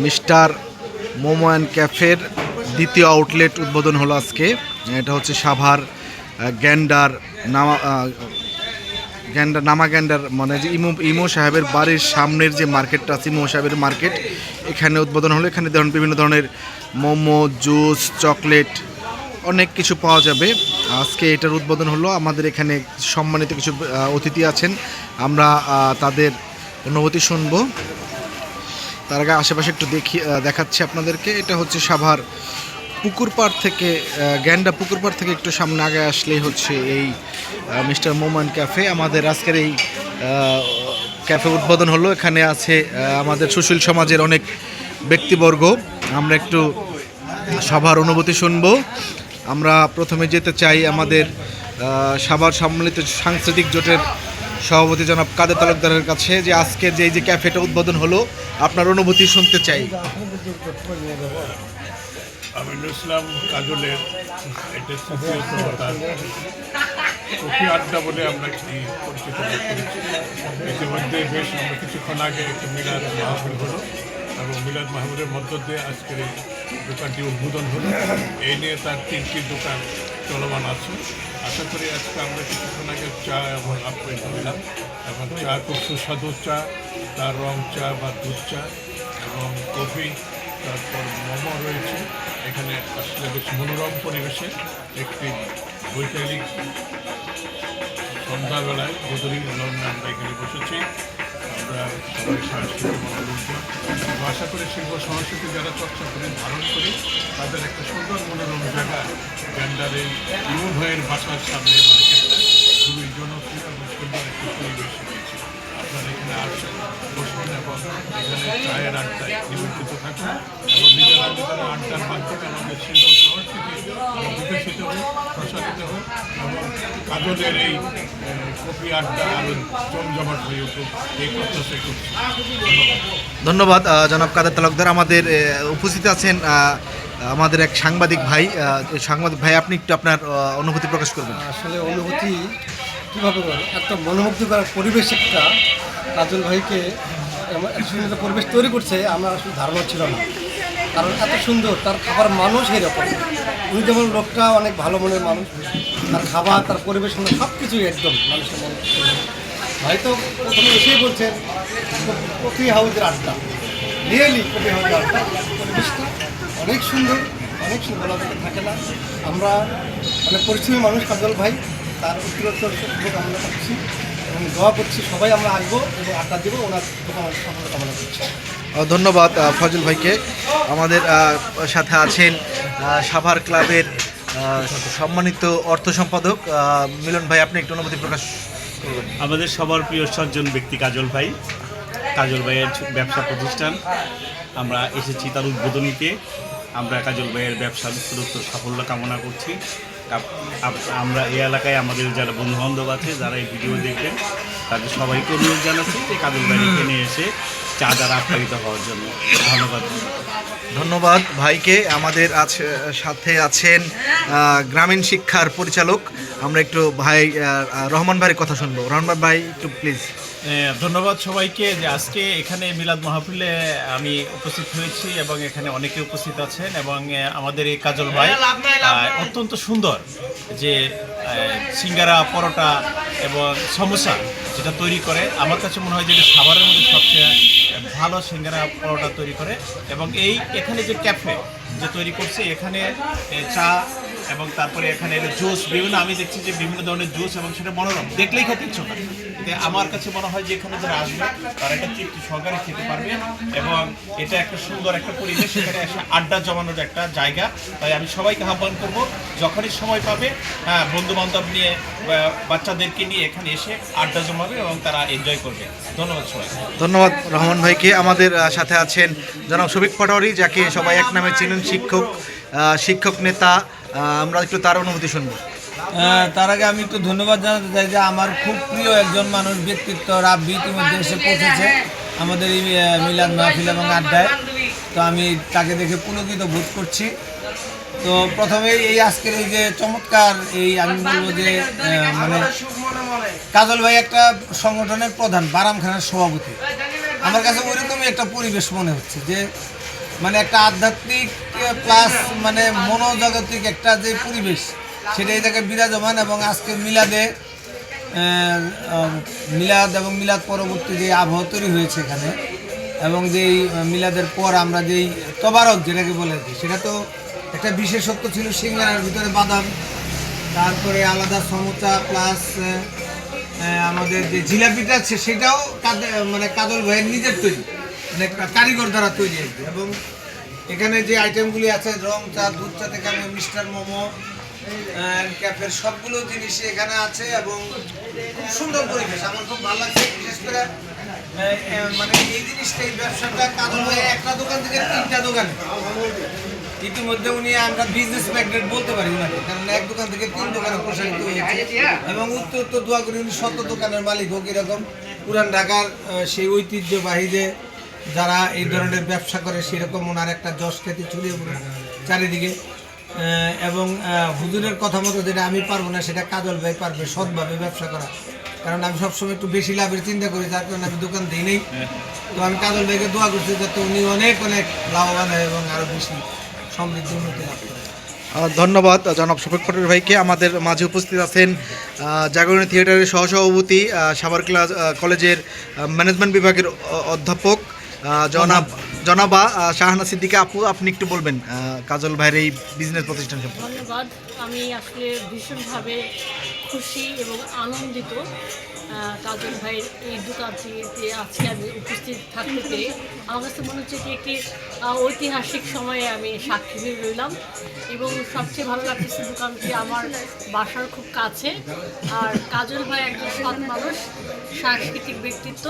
Mister momo and ক্যাফের দ্বিতীয় outlet উদ্বোধন হলো আজকে। এটা হচ্ছে সাভার গ্যান্ডার নামা গ্যান্ডার, মানে যে ইমো সাহেবের বাড়ির সামনের যে মার্কেটটা আছে, ইমো সাহেবের মার্কেট, এখানে উদ্বোধন হলো। এখানে ধরুন বিভিন্ন ধরনের মোমো, জুস, চকলেট, অনেক কিছু পাওয়া যাবে। আজকে এটার উদ্বোধন হলো। আমাদের এখানে সম্মানিত কিছু অতিথি আছেন, আমরা তাদের অনুভূতি শুনবো। তার আগে আশেপাশে একটু দেখাচ্ছি আপনাদেরকে। এটা হচ্ছে সাভার পুকুরপাড় থেকে, গ্যান্ডা পুকুরপাড় থেকে একটু সামনে আগে আসলেই হচ্ছে এই মিস্টার মোমো অ্যান্ড ক্যাফে। আমাদের আজকের এই ক্যাফে উদ্বোধন হলো। এখানে আছে আমাদের সুশীল সমাজের অনেক ব্যক্তিবর্গ। আমরা একটু সবার অনুভূতি শুনবো। আমরা প্রথমে যেতে চাই আমাদের সাভার সম্মিলিত সাংস্কৃতিক জোটের সভাপতি জনাব কাদের তালুকদারের কাছে, যে আজকে যে ক্যাফেটা উদ্বোধন হলো আপনার অনুভূতি শুনতে চাই। আমিনুল ইসলাম কাজলের এটা কফি আড্ডা বলে আমরা একটি পরিচিত করেছি। ইতিমধ্যে বেশ আমরা কিছুক্ষণ আগে একটি মিলাদ মাহফিল হলো এবং মিলাদ মাহফিলের মধ্য দিয়ে আজকের এই দোকানটি উদ্বোধন হলো। এই নিয়ে তার 3টি দোকান চলমান আছে। আশা করি আজকে আমরা কিছুক্ষণ আগে চা এবং আপ্যায়ন করলাম এবং চা খুব সুস্বাদু চা, তার রং চা বা দুধ চা এবং কফি, তারপর মোমো রয়েছে। এখানে আসলে বেশ মনোরম পরিবেশে একটি বৈকালিক সন্ধ্যাবেলায় বদলির লগ্নে আমরা এখানে বসেছি। আমরা সবাই সাংস্কৃতিক মনোরঞ্জন, আশা করি শিল্প সংস্কৃতি যারা চর্চা করে ধারণ করি তাদের একটা সুন্দর মনোরম জায়গা গ্যান্ডারে ইমন ভাইয়ের বাসার সামনে মার্কেটটা খুবই জনপ্রিয় এবং সুন্দর একটি পরিবেশ রয়েছে। আপনারা এখানে আসেন, বসবেন এবং এখানে চায়ের আড্ডায় নিমন্ত্রিত থাকুন এবং নিজেরা আড্ডার মাধ্যমে আমাদের শিল্প সংস্কৃতি বিকশিত হোক, প্রসারিত হোক এবং কাজলের এই কফি আড্ডা আরও জমজমাট হয়ে উঠুক, এই প্রত্যাশাই করছি। ধন্যবাদ জনাব কাদের তালুকদার। আমাদের উপস্থিত আছেন আমাদের এক সাংবাদিক ভাই। আপনি একটু আপনার অনুভূতি প্রকাশ করবেন। আসলে অনুভূতি কীভাবে করে, একটা মনোমুগ্ধকর পরিবেশ, একটা কাজল ভাইকে এত সুন্দর পরিবেশ তৈরি করছে আমার আসলে ধারণা ছিল না। কারণ এত সুন্দর তার খাবার মানুষ এরকম, উনি যেমন লোকটা অনেক ভালো মনের মানুষ, তার খাবার, তার পরিবেশ, সব কিছুই একদম মানুষের মনে। ভাই তো প্রথমে এসেই বলছেন কফি হাউসের আড্ডা, রিয়েলি কফি হাউসের আড্ডা, পরিবেশটা অনেক সুন্দর, অনেক সুন্দর থাকে না। আমরা অনেক পরিশ্রমী মানুষ কাজল ভাই, তার উত্তরোত্তর শুভকামনা করছি এবং দোয়া করছি সবাই আমরা আসবো এবং আড্ডা দেবো, ওনার দোকানের সফলতা কামনা করছি। ধন্যবাদ ফজল ভাইকে। আমাদের সাথে আছেন সাভার ক্লাবের সম্মানিত অর্থ সম্পাদক মিলন ভাই, আপনি একটু অনুভূতি প্রকাশ করবেন। আমাদের সবার প্রিয় সজ্জন ব্যক্তি কাজল ভাই, কাজল ভাইয়ের ব্যবসা প্রতিষ্ঠান, আমরা এসেছি তার উদ্বোধনীতে। আমরা কাজল ভাইয়ের ব্যবসার উত্তরোত্তর সাফল্য কামনা করছি। আমরা এই এলাকায় আমাদের যারা বন্ধুবান্ধব আছে, যারা এই ভিডিও দেখবেন, তাদের সবাইকে অনুরোধ জানাচ্ছি যে কাজল ভাই এখানে এসে চা দ্বারা আপ্যায়িত হওয়ার জন্য। ধন্যবাদ ভাইকে। আমাদের সাথে আছেন গ্রামীণ শিক্ষার পরিচালক। আমরা একটু ভাই রহমান ভাইয়ের কথা শুনবো। রহমান ভাই একটু প্লিজ। ধন্যবাদ সবাইকে যে আজকে এখানে মিলাদ মাহফিলে আমি উপস্থিত হয়েছি এবং এখানে অনেকে উপস্থিত আছেন এবং আমাদের এই কাজল ভাই অত্যন্ত সুন্দর যে সিঙ্গারা, পরোটা এবং সমোসা যেটা তৈরি করে, আমার কাছে মনে হয় যে সাভারের মধ্যে সবচেয়ে ভালো সিঙ্গারা পরোটা তৈরি করে। এবং এখানে যে ক্যাফে যে তৈরি করছে, এখানে চা এবং তারপরে এখানে জুস, আমি দেখছি যে বিভিন্ন ধরনের জুস এবং সেটা মনোরম, দেখলেই খেতে ইচ্ছা করে। আমার কাছে মনে হয় যে এখানে যারা আসবে তারা এটা তৃপ্তি সহকারে খেতে পারবে এবং এটা একটা সুন্দর একটা পরিবেশ, এখানে এসে আড্ডা জমানোর একটা জায়গা। তাই আমি সবাইকে আহ্বান করব, যখনই সময় পাবে, বন্ধু বান্ধব নিয়ে, বাচ্চাদেরকে নিয়ে এখানে এসে আড্ডা জমাবে এবং তারা এনজয় করবে। ধন্যবাদ সবাই। ধন্যবাদ রহমান ভাইকে। আমাদের সাথে আছেন জনাব শফিক পাটোয়ারি, যাকে সবাই এক নামে চিনেন, শিক্ষক নেতা। আমরা একটু তার অনুভূতি শুনবো। তার আগে আমি একটু ধন্যবাদ জানাতে চাই যে আমার খুব প্রিয় একজন মানুষ, ব্যক্তিত্ব রাব্বি ইতিমধ্যে এসে পৌঁছেছে আমাদের এই মিলাদ মাহফিল এবং আড্ডায়। তো আমি তাকে দেখে পুলকিত বোধ করছি। তো প্রথমে এই আজকের এই যে চমৎকার আমি বলবো যে মানে কাজল ভাই একটা সংগঠনের প্রধান, বারামখানার সভাপতি। আমার কাছে ওইরকমই একটা পরিবেশ মনে হচ্ছে যে মানে একটা আধ্যাত্মিক প্লাস মানে মনোজাগতিক একটা যে পরিবেশ সেটা এই জায়গায় বিরাজমান। এবং আজকে মিলাদ এবং মিলাদ পরবর্তী যে আবহাওয়া তৈরি হয়েছে এখানে, এবং যেই মিলাদের পর আমরা যেই তবারক যেটাকে বলে আর কি, সেটা তো একটা বিশেষত্ব ছিল। সিঙ্গারার ভিতরে বাদাম, তারপরে আলাদা সমোসা প্লাস আমাদের যে জিলাপিটা আছে সেটাও মানে কাজল ভাইয়ের নিজের তৈরি, মানে কারিগর দ্বারা তৈরি আর কি। এবং এখানে যে আইটেমগুলি আছে রং চা, দুধ চা থেকে আমি মিস্টার মোমো, ক্যাফের সবগুলো জিনিসই এখানে আছে এবং খুব সুন্দর পরিবেশ। আমার খুব ভালো লাগছে, বিশেষ করে মানে এই জিনিসটা, এই ব্যবসাটা কাজল ভাই একটা দোকান থেকে 3টা দোকানে ইতিমধ্যে উনি আমরা বিজনেস ম্যাগনেট বলতে পারি ওনাকে, কারণ এক দোকান থেকে 3 দোকানে প্রসারিত হয়েছে। এবং উত্তর দোয়া করি উনি 7 দোকানের মালিক হোক। এরকম পুরান ঢাকার সেই ঐতিহ্যবাহী যে যারা এই ধরনের ব্যবসা করে সেরকম ওনার একটা যশ খ্যাতি ছড়িয়ে পড়ে চারিদিকে। এবং হুজুরের কথা মতো যেটা আমি পারবো না সেটা কাজল ভাই পারবে সৎভাবে ব্যবসা করা, কারণ আমি সবসময় একটু বেশি লাভের চিন্তা করি, যার কারণে আমি দোকান দিই নেই। তো আমি কাজল ভাইকে দোয়া করছি যাতে উনি অনেক লাভবান হয় এবং আরও বেশি সমৃদ্ধি উন্নতি লাভ করে। ধন্যবাদ জনাব শফিক পটেল ভাইকে। আমাদের মাঝে উপস্থিত আছেন জাগরণী থিয়েটারের সহসভাপতি, সাভার কলেজের ম্যানেজমেন্ট বিভাগের অধ্যাপক জনাবা শাহানা সিদ্দিকা আপু। আপনি একটু বলবেন কাজল ভাইয়ের এই বিজনেস প্রতিষ্ঠান সম্পর্কে। ধন্যবাদ। আমি আসলে ভীষণভাবে খুশি এবং আনন্দিত কাজল ভাইয়ের এই দোকানটিতে আজকে আমি উপস্থিত থাকতে পেরে। আমার কাছে মনে হচ্ছে এটি একটি ঐতিহাসিক সময়ে আমি সাক্ষী হয়ে রইলাম। এবং সবচেয়ে ভালো লাগতেছে দোকানটি আমার বাসার খুব কাছে। আর কাজল ভাই একজন সৎ মানুষ, সাংস্কৃতিক ব্যক্তিত্ব।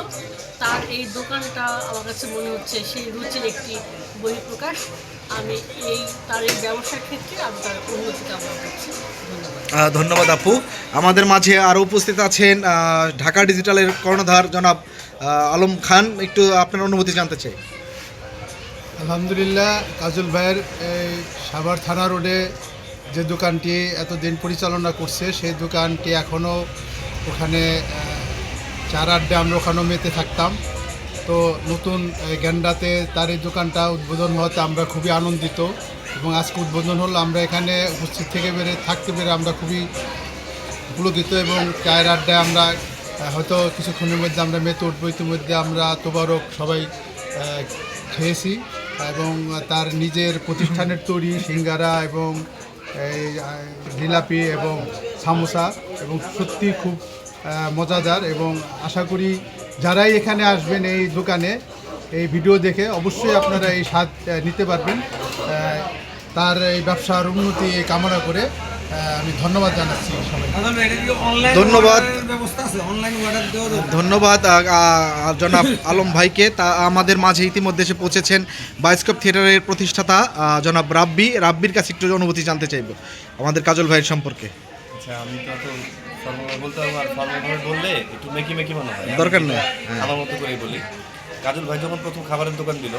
তার এই দোকানটা আমার কাছে মনে হচ্ছে সেই রুচির একটি বহিঃপ্রকাশ। আমি তার এই ব্যবসার ক্ষেত্রে আমি তার উন্নতি কামনা করছি। ধন্যবাদ। ধন্যবাদ আপু। আমাদের মাঝে আরও উপস্থিত আছেন ঢাকা ডিজিটালের কর্ণধার জনাব আলম খান। একটু আপনার অনুভূতি জানতে চাই। আলহামদুলিল্লাহ, কাজল ভাইয়ের এই সাভার থানা রোডে যে দোকানটি এতদিন পরিচালনা করছে সেই দোকানটি এখনও ওখানে চার আড্ডে আমরা ওখানেও মেতে থাকতাম। তো নতুন গ্যান্ডাতে তার এই দোকানটা উদ্বোধন হওয়াতে আমরা খুবই আনন্দিত। এবং আজকে উদ্বোধন হলো, আমরা এখানে উপস্থিত থাকতে পেরে আমরা খুবই পুলকিত। এবং চায়ের আড্ডায় আমরা হয়তো কিছুক্ষণের মধ্যে আমরা মেতে উঠবো। ইতিমধ্যে আমরা তোবারক সবাই খেয়েছি এবং তার নিজের প্রতিষ্ঠানের তৈরি সিঙ্গারা এবং জিলাপি এবং সামোসা এবং সত্যি খুব মজাদার। এবং আশা করি যারাই এখানে আসবেন এই দোকানে এই ভিডিও দেখে অবশ্যই আপনারা এই স্বাদ নিতে পারবেন। তার এই ব্যবসার উন্নতি কামনা করে আমি ধন্যবাদ জানাচ্ছি সবাই। ধন্যবাদ জনাব আলম ভাইকে। তা আমাদের মাঝে ইতিমধ্যে এসে পৌঁছেছেন বায়োস্কোপ থিয়েটারের প্রতিষ্ঠাতা জনাব রাব্বির কাছে একটু অনুভূতি জানতে চাইব আমাদের কাজল ভাইয়ের সম্পর্কে। আচ্ছা, আমি তো ফর্মাল বলতে পারবো, আর ফর্মালভাবে বললে একটু মেকি মনে হয়, দরকার নেই। আমার মতো করেই বলি। কাজল ভাই যখন প্রথম খাবারের দোকান দিল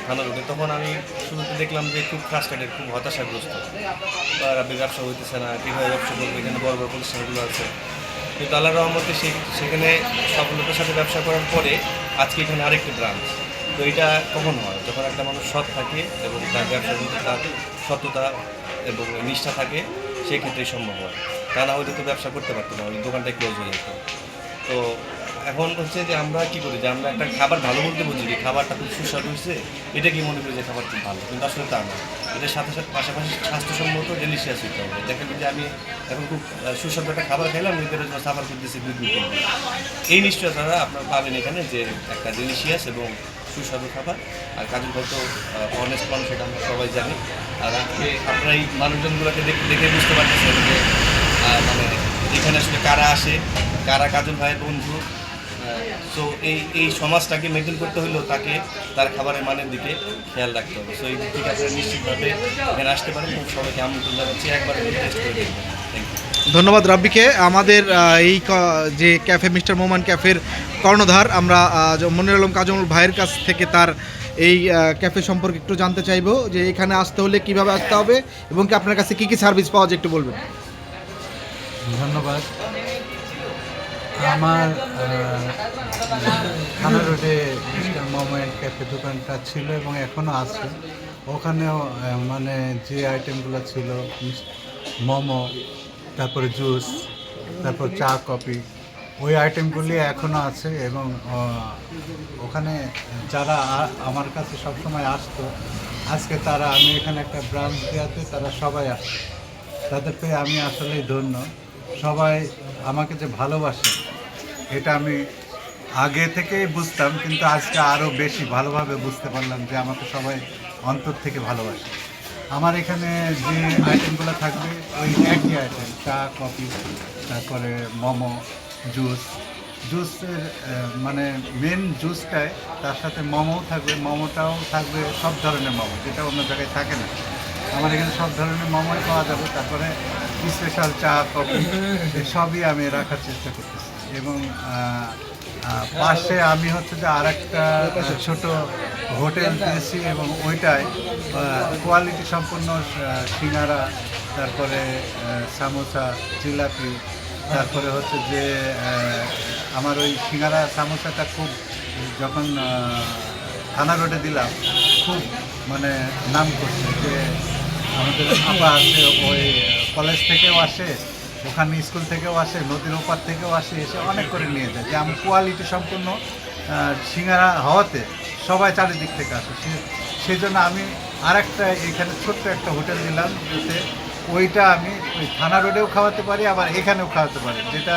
থানা রোডে, তখন আমি শুরুতে দেখলাম যে খুব ফ্রাস্ট্রেটেড, খুব হতাশাগ্রস্ত। রাব্বির ব্যবসা হইতেছে না, কীভাবে ব্যবসা করবে, এখানে বড় বড় প্রতিষ্ঠানগুলো আছে। কিন্তু আল্লাহর রহমতে সেখানে সফলতার সাথে ব্যবসা করার পরে আজকে এখানে আরেকটি ব্রাঞ্চ। তো এটা কখন হয়? যখন একটা মানুষ সৎ থাকে এবং তার ব্যবসার মধ্যে তার সততা এবং নিষ্ঠা থাকে, সেই ক্ষেত্রেই সম্ভব হয়। তা না হলে তো ব্যবসা করতে পারতো না, ওই দোকানটাই ক্লোজ হয়ে যেত। তো এখন হচ্ছে যে আমরা কী করি, যে আমরা একটা খাবার ভালো বলতে বুঝি যে খাবারটা খুব সুস্বাদু হয়েছে, এটা কি মনে করি যে খাবার খুব ভালো, কিন্তু আসলে তা না। এটার সাথে পাশাপাশি স্বাস্থ্যসম্মত ডেলিশিয়াস হতে হবে। দেখেন যে আমি এখন খুব সুস্বাদু একটা খাবার খাইলাম, নিজের জন্য সাফার করতেছি 2 দিন। এই নিশ্চয়তা আপনারা পাবেন এখানে, যে একটা ডেলিশিয়াস এবং সুস্বাদু খাবার। আর কাজল ভাই তো অনেস্ট মানুষ, সেটা আমরা সবাই জানি। আর আজকে আপনারা এই মানুষজনগুলোকে দেখে বুঝতে পারতেছেন যে মানে এখানে আসলে কারা আসে, কারা কাজল ভাইয়ের বন্ধু। সো এই সমাজটাকে মেনটেন করতে হলেও তাকে তার খাবারের মানের দিকে খেয়াল রাখতে হবে। সো এই দিক থেকে আপনারা নিশ্চিতভাবে এখানে আসতে পারেন এবং সবাইকে আমন্ত্রণ জানাচ্ছি, একবার টেস্ট করে দেখবেন। Thank you. ধন্যবাদ রাব্বিকে। আমাদের এই যে ক্যাফে মিস্টার মোমান ক্যাফের কর্ণধার, আমরা মনির আলম কাজল ভাইয়ের কাছ থেকে তার এই ক্যাফে সম্পর্কে একটু জানতে চাইবো, যে এখানে আসতে হলে কিভাবে আসতে হবে এবং কি আপনার কাছে কী কী সার্ভিস পাওয়া যায় একটু বলবেন। ধন্যবাদ। আমার থানা রোডে মিস্টার মোমো অ্যান্ড ক্যাফে দোকানটা ছিল এবং এখনও আছে। ওখানেও মানে যে আইটেমগুলো ছিল মোমো, তারপরে জুস, তারপর চা কফি, ওই আইটেমগুলি এখনও আছে এবং ওখানে যারা আমার কাছে সবসময় আসতো, আজকে তারা, আমি এখানে একটা ব্রাঞ্চ দেওয়াতে তারা সবাই আসছে। তাদের পেয়ে আমি আসলেই ধন্য। সবাই আমাকে যে ভালোবাসে এটা আমি আগে থেকেই বুঝতাম, কিন্তু আজকে আরও বেশি ভালোভাবে বুঝতে পারলাম যে আমাকে সবাই অন্তর থেকে ভালোবাসে। আমার এখানে যে আইটেমগুলো থাকবে ওই একই আইটেম, চা কফি, তারপরে মোমো, জুসের মানে মেন জুসটায়, তার সাথে মোমোও থাকবে, মোমোটাও থাকবে সব ধরনের মোমো, যেটা অন্য জায়গায় থাকে না। আমার এখানে সব ধরনের মোমোই পাওয়া যাবে। তারপরে স্পেশাল চা কফি সবই আমি রাখার চেষ্টা করতেছি। এবং পাশে আমি হচ্ছে যে আর একটা ছোট হোটেল দিয়েছি এবং ওইটায় কোয়ালিটি সম্পন্ন সিঙ্গারা, তারপরে সামোসা, জিলাপি, তারপরে হচ্ছে যে আমার ওই সিঙ্গারা সামোসাটা খুব, যখন থানা রোডে দিলাম, খুব মানে নাম করছে যে আমাদের আপা আছে, ওই কলেজ থেকেও আসে, ওখানে স্কুল থেকেও আসে, নদীর ওপার থেকেও আসে, এসে অনেক করে নিয়ে যায়। যে আমি কোয়ালিটি সম্পূর্ণ সিঙ্গারা হওয়াতে সবাই চারিদিক থেকে আসে। সেই জন্য আমি আরেকটা এখানে ছোট্ট একটা হোটেল দিলাম, যাতে ওইটা আমি ওই থানা রোডেও খাওয়াতে পারি, আবার এখানেও খাওয়াতে পারি, যেটা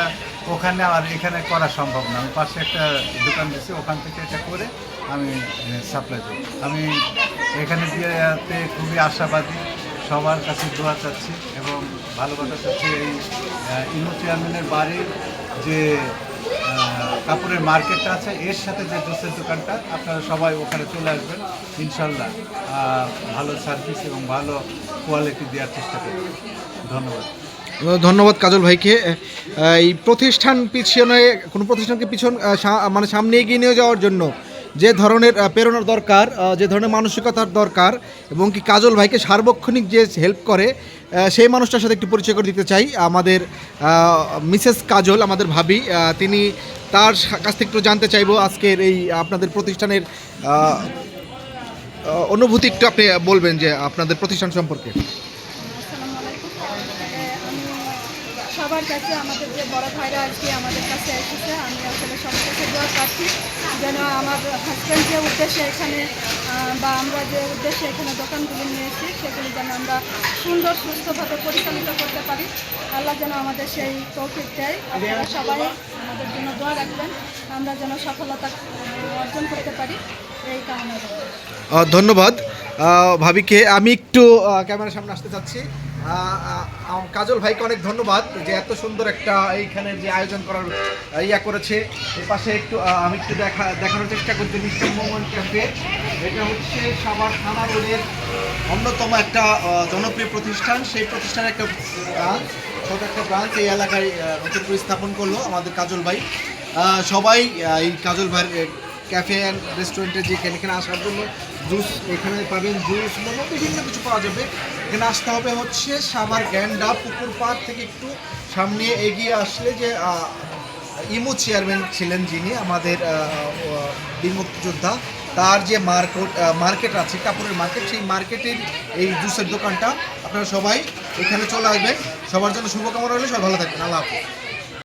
ওখানে আর এখানে করা সম্ভব না। আমি পাশে একটা দোকান দিয়েছি, ওখান থেকে এটা করে আমি সাপ্লাই দিই। আমি এখানে দিয়েতে খুবই আশাবাদী, সবার কাছে দোয়া চাচ্ছি এবং ভালোবাসা চাচ্ছি। এই ইনু চেয়ারম্যানের বাড়ির যে কাপড়ের মার্কেটটা আছে, এর সাথে যে জুসের দোকানটা, আপনারা সবাই ওখানে চলে আসবেন, ইনশাল্লাহ ভালো সার্ভিস এবং ভালো কোয়ালিটি দেওয়ার চেষ্টা করবেন। ধন্যবাদ। ধন্যবাদ কাজল ভাইকে। এই প্রতিষ্ঠান পিছনে, কোনো প্রতিষ্ঠানকে মানে সামনে এগিয়ে নিয়ে যাওয়ার জন্য যে ধরনের প্রেরণার দরকার, যে ধরনের মানসিকতার দরকার, এবং কি কাজল ভাইকে সার্বক্ষণিক যে হেল্প করে, সেই মানুষটার সাথে একটু পরিচয় করে দিতে চাই। আমাদের মিসেস কাজল, আমাদের ভাবি, তিনি, তার কাছ থেকে একটু জানতে চাইবো আজকের এই আপনাদের প্রতিষ্ঠানের অনুভূতি একটু আপনি বলবেন যে আপনাদের প্রতিষ্ঠান সম্পর্কে। আসসালামু আলাইকুম। আমি সবার কাছে, আমাদের যে বড় ভাইরা আজকে আমাদের কাছে এসেছে, আমি আসলে সবার কাছে দোয়া পাচ্ছি যেন আমার হাজব্যান্ড যে উদ্দেশ্যে এখানে বা আমরা যে উদ্দেশ্যে এখানে দোকানগুলো নিয়েছি, সেগুলি যেন আমরা সুন্দর সুস্থভাবে পরিচালিত করতে পারি। আল্লাহ যেন আমাদের সেই তৌফিক দেয়। আপনারা সবাই আমাদের জন্য দোয়া রাখবেন, আমরা যেন সফলতা অর্জন করতে পারি, এই কামনা করি। ধন্যবাদ ভাবিকে। আমি একটু ক্যামেরার সামনে আসতে চাচ্ছি। কাজল ভাইকে অনেক ধন্যবাদ যে এত সুন্দর একটা এইখানে যে আয়োজন করার করেছে। এর পাশে একটু আমি একটু দেখানোর চেষ্টা করছি মিস্টার মোমো ক্যাফে। এটা হচ্ছে সাভার থানা রোডের অন্যতম একটা জনপ্রিয় প্রতিষ্ঠান। সেই প্রতিষ্ঠানের একটা ব্রাঞ্চ, ছোট একটা ব্রাঞ্চ এই এলাকায় নতুন করে স্থাপন করলো আমাদের কাজল ভাই। সবাই এই কাজল ভাইয়ের ক্যাফে অ্যান্ড রেস্টুরেন্টে যে এখানে আসার জন্য জুস এখানে পাবেন, জুস মোমো বিভিন্ন কিছু পাওয়া যাবে। এখানে আসতে হবে হচ্ছে সাভার গ্যান্ডা পুকুর পাড় থেকে একটু সামনে এগিয়ে আসলে যে ইমু চেয়ারম্যান ছিলেন যিনি আমাদের বীর মুক্তিযোদ্ধা, তার যে মার্কেট আছে, কাপড়ের মার্কেট, সেই মার্কেটের এই জুসের দোকানটা। আপনারা সবাই এখানে চলে আসবেন। সবার জন্য শুভকামনা রইলে সবাই ভালো থাকবেন। আল্লাহ হাফেজ।